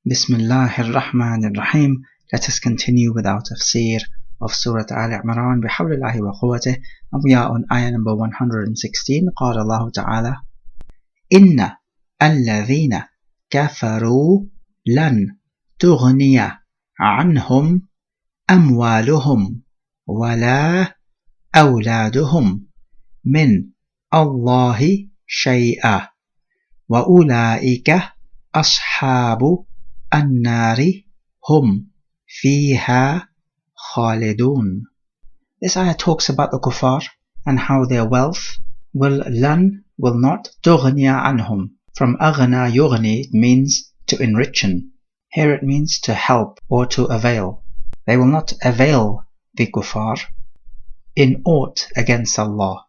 Bismillahir Rahmanir Rahim. Let us continue with our tafsir of Surah Aal-Imraan bihawlillahi wa quwwatih, and we are on ayah number 116. قال الله تعالى إن الذين كفروا لن تغني عنهم أموالهم ولا أولادهم من الله شيئا وأولئك أصحاب النار هم فيها خالدون. This ayah talks about the kuffar and how their wealth will not تغني عنهم. From أغنى يغني, it means to enrichen. Here it means to help or to avail. They will not avail the kuffar in aught against Allah.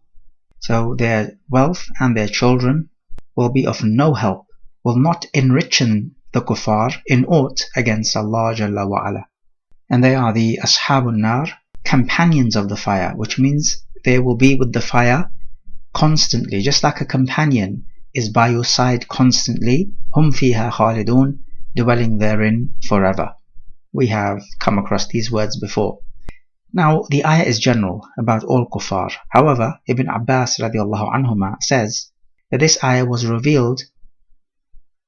So their wealth and their children will be of no help, will not enrichen the kuffar in aught against Allah Jalla wa Ala. And they are the Ashabun Nar, companions of the fire, which means they will be with the fire constantly, just like a companion is by your side constantly. Hum fiha khalidun, dwelling therein forever. We have come across these words before. Now the ayah is general about all kuffar. However, Ibn Abbas radiallahu anhuma says that this ayah was revealed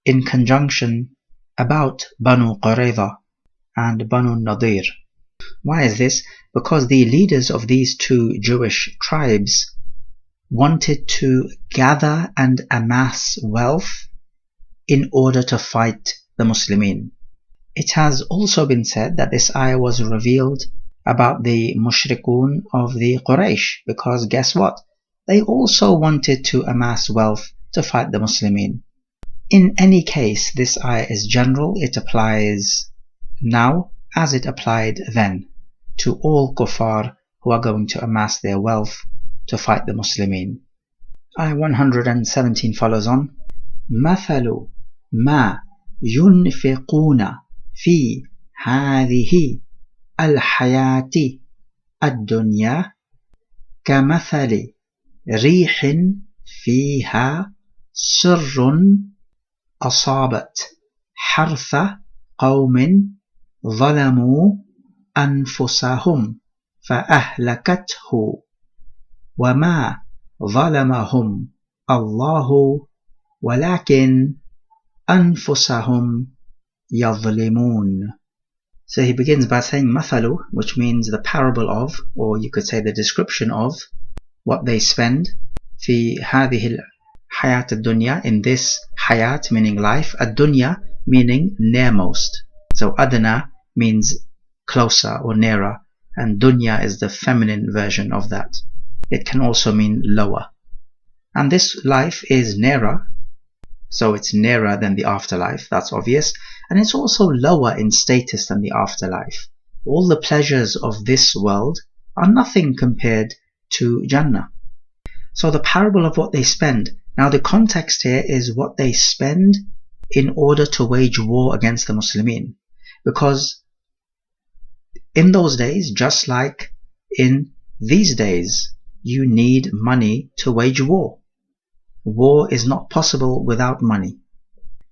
in conjunction about Banu Qurayza and Banu Nadir. Why is this? Because the leaders of these two Jewish tribes wanted to gather and amass wealth in order to fight the Muslimin. It has also been said that this ayah was revealed about the mushrikun of the Quraysh, because guess what? They also wanted to amass wealth to fight the Muslimin. In any case, this ayah is general. It applies now as it applied then to all kuffar who are going to amass their wealth to fight the Muslimin. Ayah 117 follows on. مَثَلُ مَا يُنْفِقُونَ فِي هَذِهِ الْحَيَاةِ الدُّنْيَا كَمَثَلِ رِيحٍ فِيهَا سِرٌّ أصابت حرث قوم ظلموا أنفسهم فأهلكته وما ظلمهم الله ولكن أنفسهم يظلمون. So he begins by saying mathalu, which means the parable of, or you could say the description of, what they spend في هذه الحياة الدنيا, in this hayat meaning life, ad-dunya meaning nearmost. So adna means closer or nearer, and dunya is the feminine version of that. It can also mean lower. And this life is nearer, so it's nearer than the afterlife, that's obvious, and it's also lower in status than the afterlife. All the pleasures of this world are nothing compared to Jannah. So the parable of what they spend. Now the context here is what they spend in order to wage war against the Muslimin. Because in those days, just like in these days, you need money to wage war. War is not possible without money.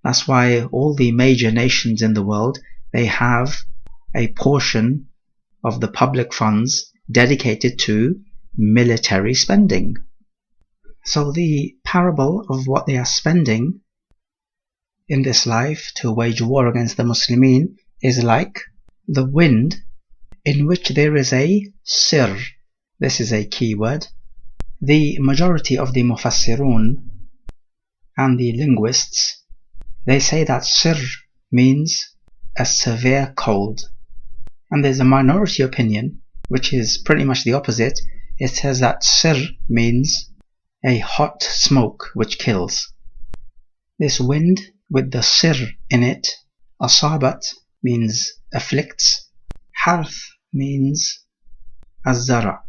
That's why all the major nations in the world, they have a portion of the public funds dedicated to military spending. So the parable of what they are spending in this life to wage war against the Muslimin is like the wind in which there is a sir. This is a key word. The majority of the mufassirun and the linguists, they say that sir means a severe cold. And there's a minority opinion, which is pretty much the opposite. It says that sir means a hot smoke which kills. This wind with the sir in it, asabat means afflicts, harth means azzara,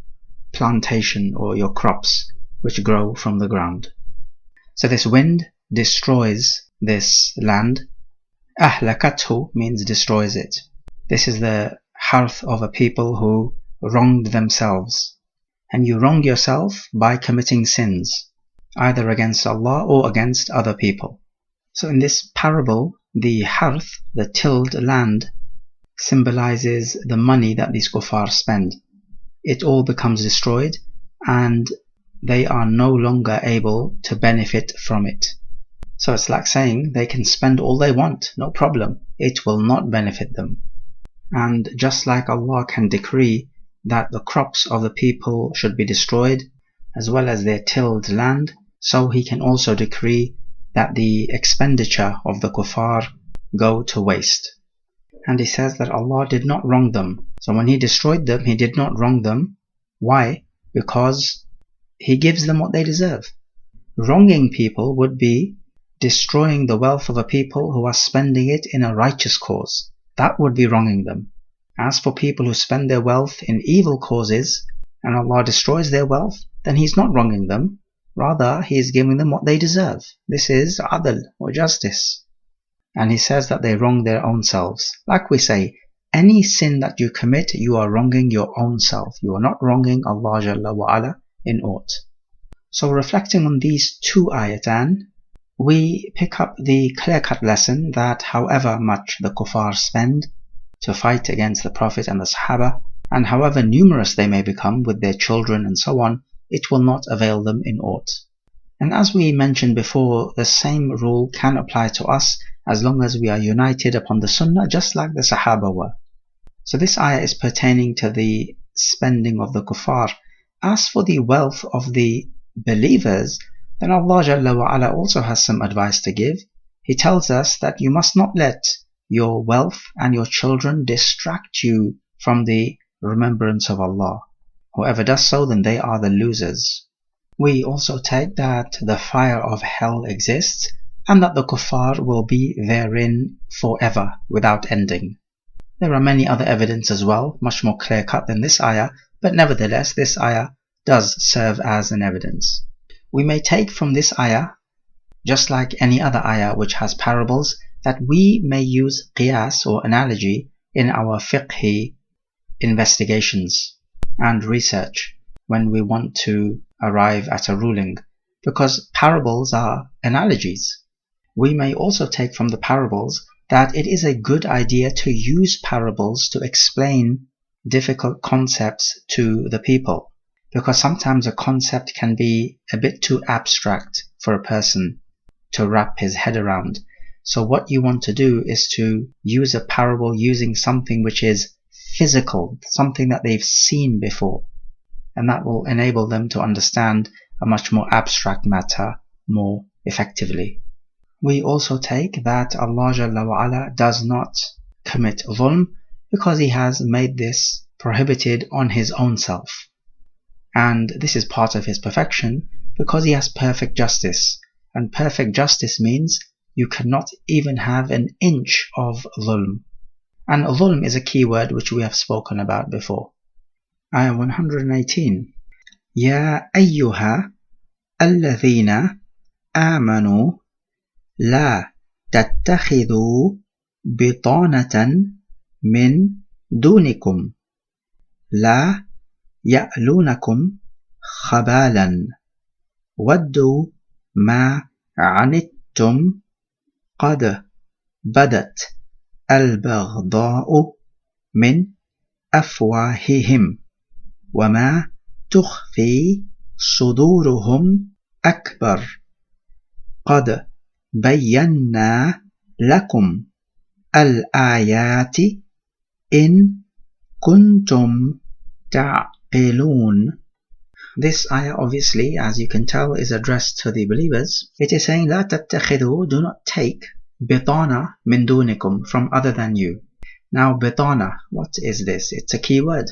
plantation or your crops which grow from the ground. So this wind destroys this land. Ahlakathu means destroys it. This is the harth of a people who wronged themselves. And you wrong yourself by committing sins, either against Allah or against other people. So in this parable, the harth, the tilled land, symbolizes the money that these kuffar spend. It all becomes destroyed and they are no longer able to benefit from it. So it's like saying they can spend all they want, no problem. It will not benefit them. And just like Allah can decree that the crops of the people should be destroyed, as well as their tilled land, so He can also decree that the expenditure of the kuffar go to waste. And He says that Allah did not wrong them. So when He destroyed them, He did not wrong them. Why? Because He gives them what they deserve. Wronging people would be destroying the wealth of a people who are spending it in a righteous cause. That would be wronging them. As for people who spend their wealth in evil causes and Allah destroys their wealth, then He's not wronging them. Rather, He is giving them what they deserve. This is adl, or justice. And He says that they wrong their own selves. Like we say, any sin that you commit, you are wronging your own self. You are not wronging Allah Jalla wa Ala in aught. So reflecting on these two ayatan, we pick up the clear-cut lesson that however much the kuffar spend to fight against the Prophet and the Sahaba, and however numerous they may become with their children and so on, it will not avail them in aught. And as we mentioned before, the same rule can apply to us as long as we are united upon the Sunnah, just like the Sahaba were. So this ayah is pertaining to the spending of the kuffar. As for the wealth of the believers, then Allah Jalla wa Ala also has some advice to give. He tells us that you must not let your wealth and your children distract you from the remembrance of Allah. Whoever does so, then they are the losers. We also take that the fire of hell exists and that the kuffar will be therein forever without ending. There are many other evidence as well, much more clear-cut than this ayah, but nevertheless this ayah does serve as an evidence. We may take from this ayah, just like any other ayah which has parables, that we may use qiyas or analogy in our fiqhi investigations and research when we want to arrive at a ruling, because parables are analogies. We may also take from the parables that it is a good idea to use parables to explain difficult concepts to the people, because sometimes a concept can be a bit too abstract for a person to wrap his head around. So what you want to do is to use a parable using something which is physical, something that they've seen before, and that will enable them to understand a much more abstract matter more effectively. We also take that Allah Jalla wa Ala does not commit dhulm because He has made this prohibited on His own self. And this is part of His perfection because He has perfect justice. And perfect justice means you cannot even have an inch of dhulm. And dhulm is a key word which we have spoken about before. Ayah 118. Ya ayyuha alladhina amanu la tattakhidhu bitanatan min dunikum la ya'lunakum khabalan waddu ma anittum qad badat al-baghda'u min afwahihim wa ma tukhfi suduruhum akbar qad bayyana lakum al-ayati in kuntum ta'qilun. This ayah obviously, as you can tell, is addressed to the believers. It is saying, La tattakhidhu, do not take bitana min dunikum, from other than you. Now bitana, what is this? It's a key word.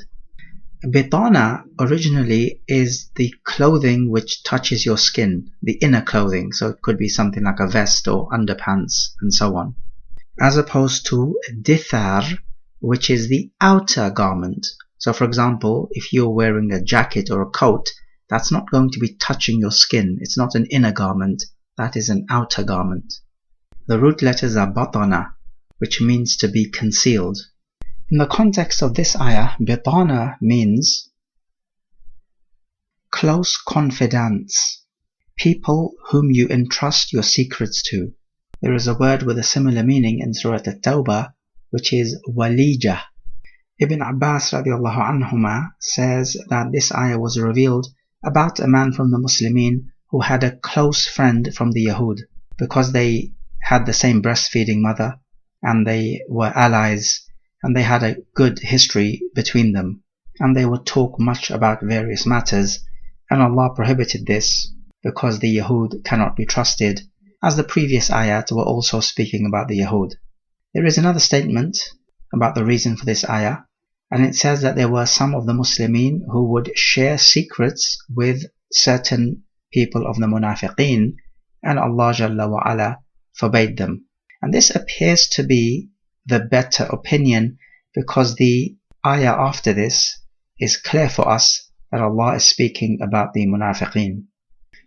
Bitana originally is the clothing which touches your skin, the inner clothing, so it could be something like a vest or underpants and so on, as opposed to dithar, which is the outer garment. So for example, if you're wearing a jacket or a coat, that's not going to be touching your skin. It's not an inner garment, that is an outer garment. The root letters are batana, which means to be concealed. In the context of this ayah, bitana means close confidants, people whom you entrust your secrets to. There is a word with a similar meaning in Surah At-Tawbah, which is walijah. Ibn Abbas radiallahu anhuma says that this ayah was revealed about a man from the Muslimin who had a close friend from the Yahud, because they had the same breastfeeding mother and they were allies and they had a good history between them, and they would talk much about various matters, and Allah prohibited this because the Yahud cannot be trusted, as the previous ayat were also speaking about the Yahud. There is another statement about the reason for this ayah, and it says that there were some of the Muslimin who would share secrets with certain people of the Munafiqeen, and Allah Jalla wa Ala forbade them. And this appears to be the better opinion, because the ayah after this is clear for us that Allah is speaking about the Munafiqeen.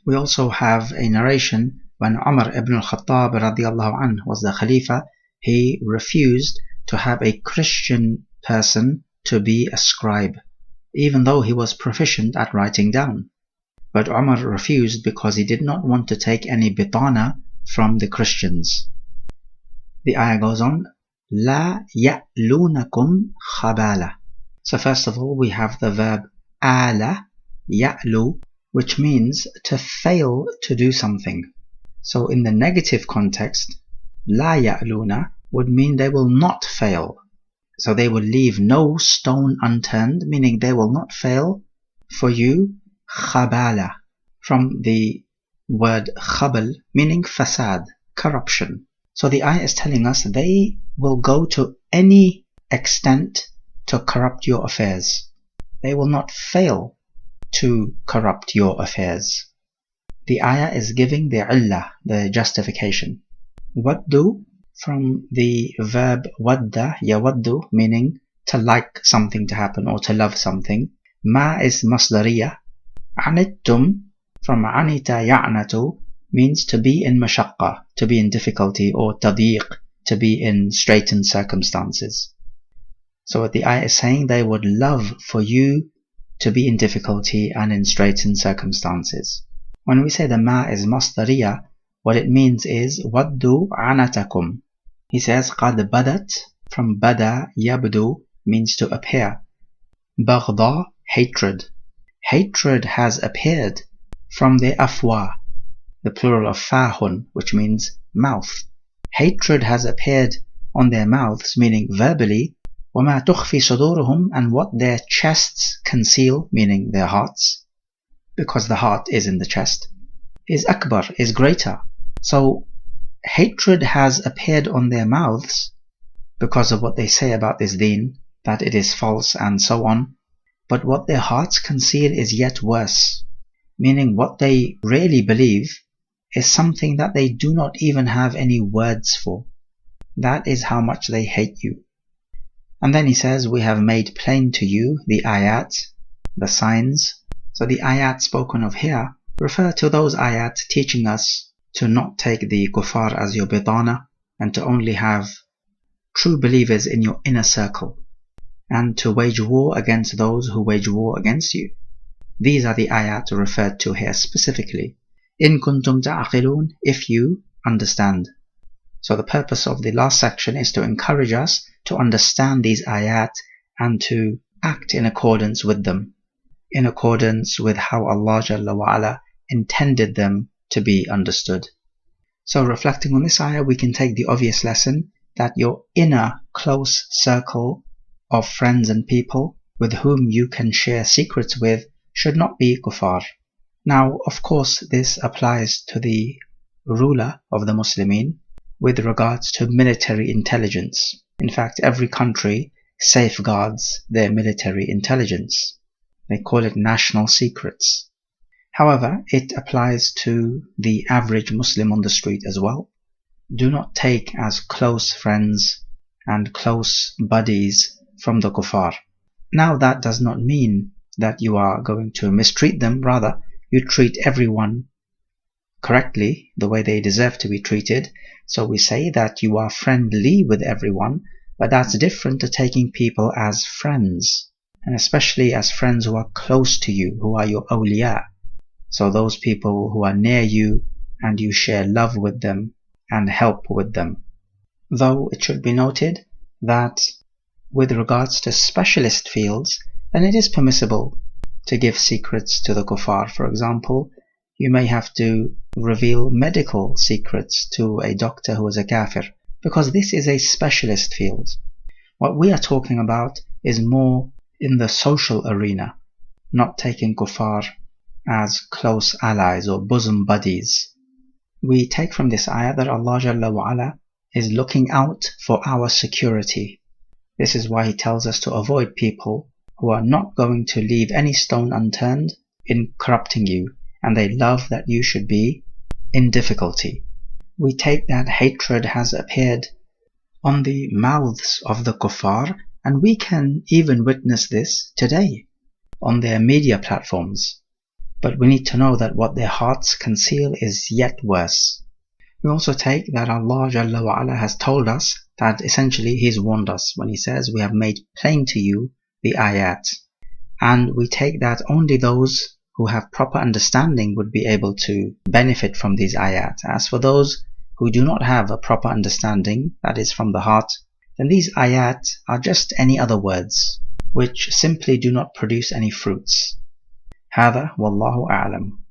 We also have a narration when Umar ibn al-Khattab radiallahu anhu was the Khalifa. He refused to have a Christian person to be a scribe, even though he was proficient at writing down. But Umar refused because he did not want to take any bitana from the Christians. The ayah goes on, La ya'lunakum khabala. So first of all we have the verb ala ya'lu, which means to fail to do something. So in the negative context, la ya'luna would mean they will not fail. So they will leave no stone unturned, meaning they will not fail for you, khabala, from the word khabal, meaning fasad, corruption. So the ayah is telling us they will go to any extent to corrupt your affairs. They will not fail to corrupt your affairs. The ayah is giving the illah, the justification. Waddu, from the verb wadda, yawaddu, meaning to like something to happen or to love something. Ma is masdariya. Anittum, from anita ya'natu, means to be in mashaqqa, to be in difficulty, or tadiq, to be in straitened circumstances. So what the ayah is saying, they would love for you to be in difficulty and in straitened circumstances. When we say the ma is masdariya, what it means is waddu anatakum. He says qad badat, from bada yabdu, means to appear. Baghda, hatred. Hatred has appeared from the afwa, the plural of fahun, which means mouth. Hatred has appeared on their mouths, meaning verbally. وَمَا تُخْفِي صُدُورُهُمْ, and what their chests conceal, meaning their hearts, because the heart is in the chest, is akbar, is greater. So hatred has appeared on their mouths because of what they say about this deen, that it is false and so on. But what their hearts conceal is yet worse, meaning what they really believe is something that they do not even have any words for. That is how much they hate you. And then he says, we have made plain to you the ayat, the signs. So the ayat spoken of here refer to those ayat teaching us to not take the kuffar as your bitana, and to only have true believers in your inner circle, and to wage war against those who wage war against you. These are the ayat referred to here specifically. In kuntum ta'aqilun, if you understand. So the purpose of the last section is to encourage us to understand these ayat and to act in accordance with them, in accordance with how Allah Jalla wa Ala intended them to be understood. So reflecting on this ayah, we can take the obvious lesson that your inner close circle of friends and people with whom you can share secrets with should not be kuffar. Now, of course, this applies to the ruler of the Muslimin with regards to military intelligence. In fact, every country safeguards their military intelligence. They call it national secrets. However, it applies to the average Muslim on the street as well. Do not take as close friends and close buddies from the kuffar. Now, that does not mean that you are going to mistreat them. Rather, you treat everyone correctly, the way they deserve to be treated. So we say that you are friendly with everyone, but that's different to taking people as friends, and especially as friends who are close to you, who are your awliya. So those people who are near you and you share love with them and help with them. Though it should be noted that with regards to specialist fields, then it is permissible to give secrets to the kuffar. For example, you may have to reveal medical secrets to a doctor who is a kafir, because this is a specialist field. What we are talking about is more in the social arena, not taking kuffar as close allies or bosom buddies. We take from this ayah that Allah Jalla wa Ala is looking out for our security. This is why He tells us to avoid people who are not going to leave any stone unturned in corrupting you, and they love that you should be in difficulty. We take that hatred has appeared on the mouths of the kuffar, and we can even witness this today on their media platforms. But we need to know that what their hearts conceal is yet worse. We also take that Allah Jalla wa Ala has told us that essentially He's warned us when He says, we have made plain to you the ayat. And we take that only those who have proper understanding would be able to benefit from these ayat. As for those who do not have a proper understanding, that is from the heart, then these ayat are just any other words, which simply do not produce any fruits. هذا والله أعلم.